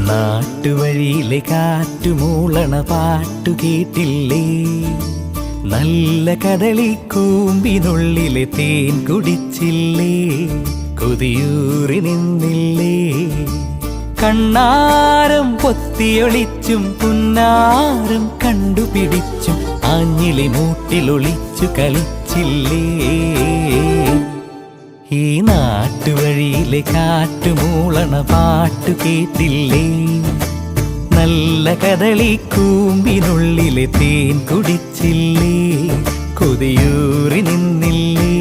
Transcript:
നാട്ടുവഴിയിലെ കാറ്റുമൂളണ പാട്ടു കേട്ടില്ലേ? നല്ല കദളിക്കൂമ്പിനുള്ളിലെ തേൻ കുടിച്ചില്ലേ? കൊതിയൂറി നിന്നില്ലേ? കണ്ണാരം പൊത്തിയൊളിച്ചും പുന്നാരം കണ്ടുപിടിച്ചും ആഞ്ഞിലി മൂട്ടിലൊളിച്ചു കളിച്ചില്ലേ? ഈ നാട്ടുവഴിയിലെ കാറ്റുമൂളണ പാട്ടു കേട്ടില്ലേ? നല്ല കദളിക്കൂമ്പിനുള്ളിലെ തേൻ കുടിച്ചില്ലേ? കൊതിയൂറി നിന്നില്ലേ?